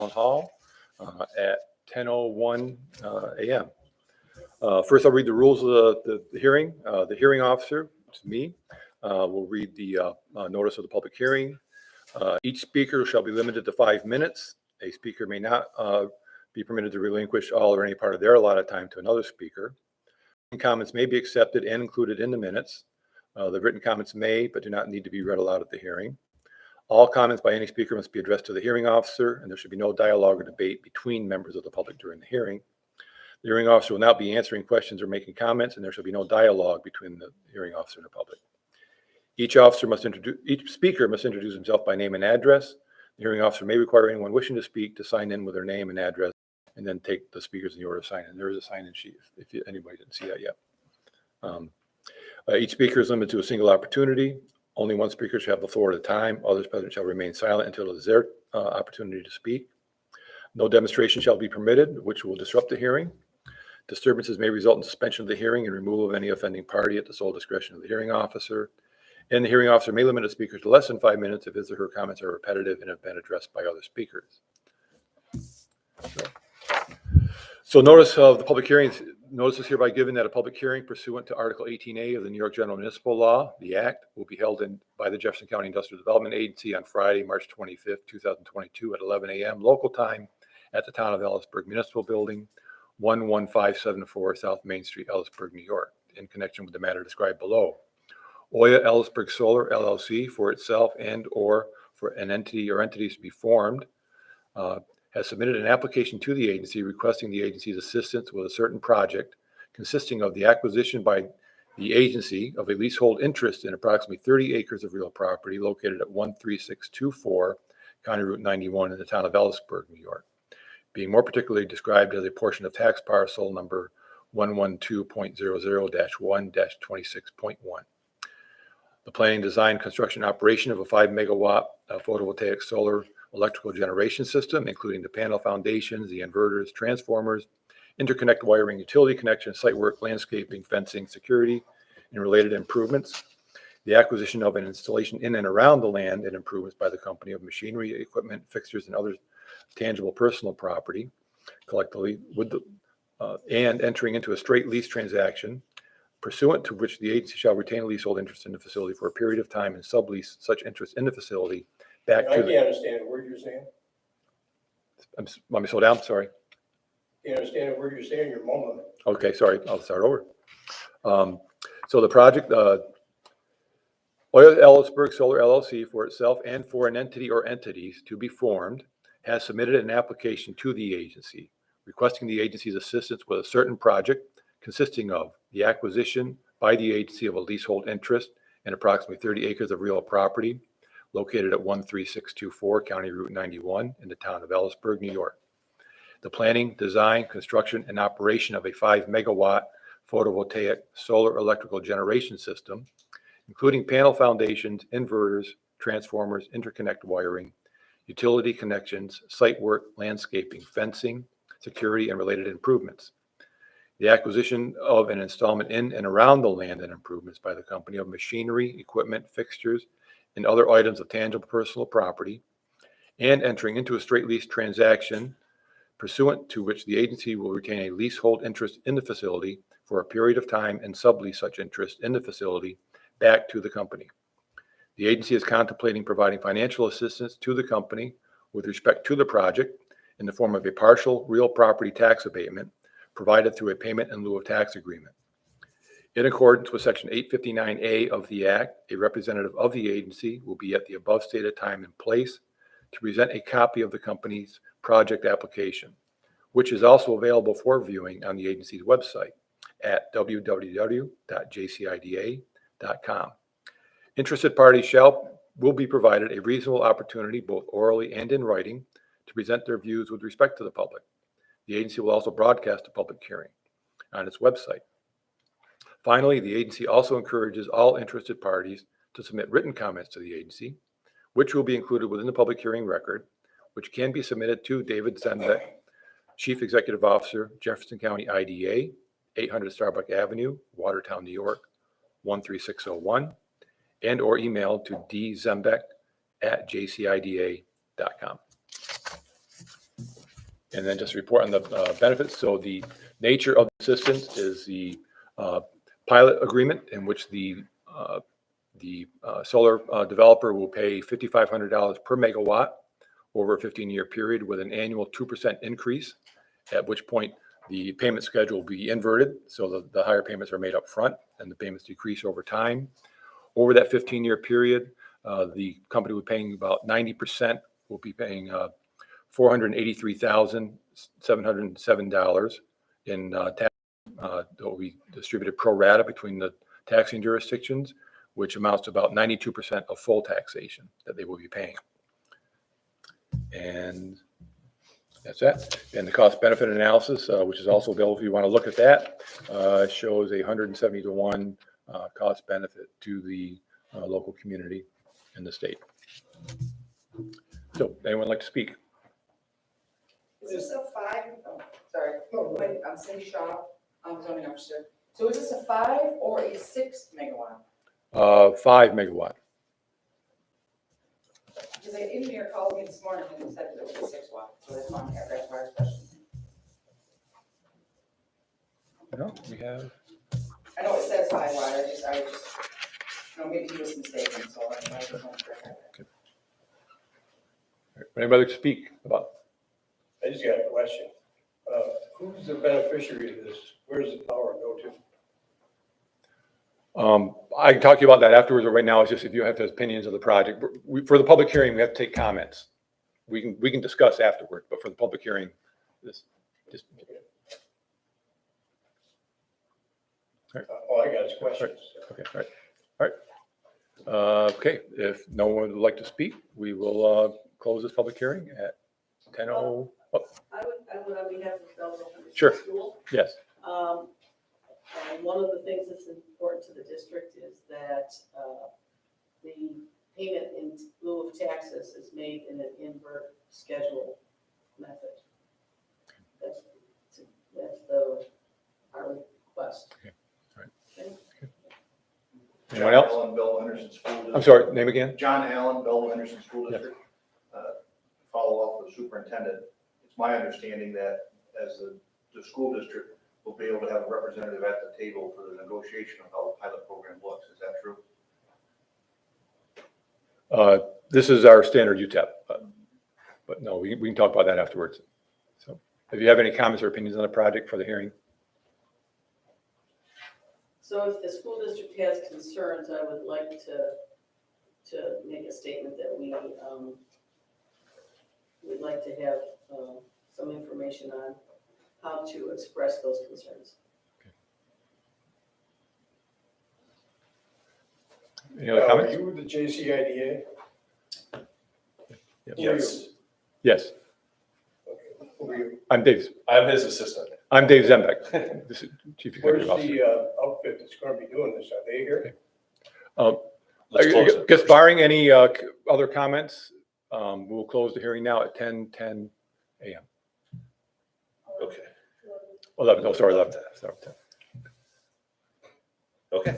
Town Hall at 10:01 a.m. First, I'll read the rules of the hearing. The hearing officer, which is me, will read the notice of the public hearing. Each speaker shall be limited to 5 minutes. A speaker may not be permitted to relinquish all or any part of their allotted time to another speaker. Comments may be accepted and included in the minutes. The written comments may, but do not need to be read aloud at the hearing. All comments by any speaker must be addressed to the hearing officer, and there should be no dialogue or debate between members of the public during the hearing. The hearing officer will not be answering questions or making comments, and there shall be no dialogue between the hearing officer and the public. Each speaker must introduce himself by name and address. The hearing officer may require anyone wishing to speak to sign in with their name and address, and then take the speakers in the order of sign in. There is a sign-in sheet if anybody didn't see that yet. Each speaker is limited to a single opportunity. Only one speaker shall have the floor at a time. Others present shall remain silent until it is their opportunity to speak. No demonstration shall be permitted, which will disrupt the hearing. Disturbances may result in suspension of the hearing and removal of any offending party at the sole discretion of the hearing officer. And the hearing officer may limit a speaker to less than 5 minutes if his or her comments are repetitive and have been addressed by other speakers. So notice of the public hearings. Notice is hereby given that a public hearing pursuant to Article 18A of the New York General Municipal Law, the Act, will be held by the Jefferson County Industrial Development Agency on Friday, March 25th, 2022 at 11 a.m. local time at the Town of Ellisburg Municipal Building, 11574 South Main Street, Ellisburg, New York, in connection with the matter described below. OYA Ellisburg Solar LLC, for itself and or for an entity or entities to be formed, has submitted an application to the agency requesting the agency's assistance with a certain project consisting of the acquisition by the agency of a leasehold interest in approximately 30 acres of real property located at 13624 County Route 91 in the town of Ellisburg, New York, being more particularly described as a portion of tax parcel number 112.00-1-26.1. The planning, design, construction, operation of a 5 megawatt photovoltaic solar electrical generation system, including the panel foundations, the inverters, transformers, interconnect wiring, utility connection, site work, landscaping, fencing, security, and related improvements. The acquisition of an installation in and around the land and improvements by the company of machinery, equipment, fixtures, and other tangible personal property, collectively, and entering into a straight lease transaction, pursuant to which the agency shall retain a leasehold interest in the facility for a period of time and sublease such interest in the facility back to I can't understand a word you're saying. Let me slow down, sorry. Can't understand a word you're saying, you're mumbling. Okay, sorry, I'll start over. So the project, OYA Ellisburg Solar LLC, for itself and for an entity or entities to be formed, has submitted an application to the agency requesting the agency's assistance with a certain project consisting of the acquisition by the agency of a leasehold interest in approximately 30 acres of real property located at 13624 County Route 91 in the town of Ellisburg, New York. The planning, design, construction, and operation of a 5 megawatt photovoltaic solar electrical generation system, including panel foundations, inverters, transformers, interconnect wiring, utility connections, site work, landscaping, fencing, security, and related improvements. The acquisition of an installment in and around the land and improvements by the company of machinery, equipment, fixtures, and other items of tangible personal property, and entering into a straight lease transaction pursuant to which the agency will retain a leasehold interest in the facility for a period of time and sublease such interest in the facility back to the company. The agency is contemplating providing financial assistance to the company with respect to the project in the form of a partial real property tax abatement provided through a payment in lieu of tax agreement. In accordance with Section 859A of the Act, a representative of the agency will be at the above stated time and place to present a copy of the company's project application, which is also available for viewing on the agency's website at www.jcida.com. Interested parties will be provided a reasonable opportunity, both orally and in writing, to present their views with respect to the public. The agency will also broadcast a public hearing on its website. Finally, the agency also encourages all interested parties to submit written comments to the agency, which will be included within the public hearing record, which can be submitted to David Zembeck, Chief Executive Officer, Jefferson County IDA, 800 Starbuck Avenue, Watertown, New York, 13601, and or emailed to dzembeck@jcida.com. And then just report on the benefits. So the nature of the assistance is the pilot agreement in which the solar developer will pay $5,500 per megawatt over a 15-year period with an annual 2% increase, at which point the payment schedule will be inverted. So the higher payments are made up front and the payments decrease over time. Over that 15-year period, the company will be paying about 90%, will be paying $483,707 in tax that will be distributed pro rata between the taxing jurisdictions, which amounts to about 92% of full taxation that they will be paying. And that's that. And the cost benefit analysis, which is also available if you want to look at that, shows 170 to 1 cost benefit to the local community in the state. So anyone like to speak? Is this a 5, sorry, wait, I'm Cindy Shaw, I'm zoning officer. So is this a 5 or a 6 megawatt? 5 megawatt. Because an engineer called me this morning and said that it was a 6 watt, so that's why I'm here, that's why I was questioning. No, we have. I know it says 5 watt, I just, maybe he was mistaken, so I just want to correct that. Anybody like to speak about? I just got a question. Who's the beneficiary of this? Where does the power go to? I can talk to you about that afterwards, but right now it's just if you have opinions of the project. For the public hearing, we have to take comments. We can discuss afterward, but for the public hearing, this just. All I got is questions. Okay, all right. Okay, if no one would like to speak, we will close this public hearing at 10:00. Oh, I would on behalf of Belleville Elementary Sure. School. yes. And one of the things that's important to the district is that the payment in lieu of taxes is made in an invert schedule method. That's our request. Okay. All right. Okay. Anyone else? Allen, Bell Henderson School District. I'm sorry, name again? John Allen, Bell Henderson School Yes. District. Follow up with the superintendent. It's my understanding that as the school district will be able to have a representative at the table for the negotiation of how the pilot program looks. Is that true? This is our standard UTEP, but no, we can talk about that afterwards. So if you have any comments or opinions on the project for the hearing. So if the school district has concerns, I would like to make a statement that we would like to have some information on how to express those concerns. Any other comments? Are you the JCIDA? Yes, Yes, Okay. Who are you? I'm Dave his assistant. Zembeck. This is Chief Where's Executive Officer. the outfit that's going to be doing this? Are they here? Let's close it. Guess barring any other comments, we'll close the hearing now at 10:10 a.m. Okay, 11, oh, sorry, 11. Sorry, 10. okay.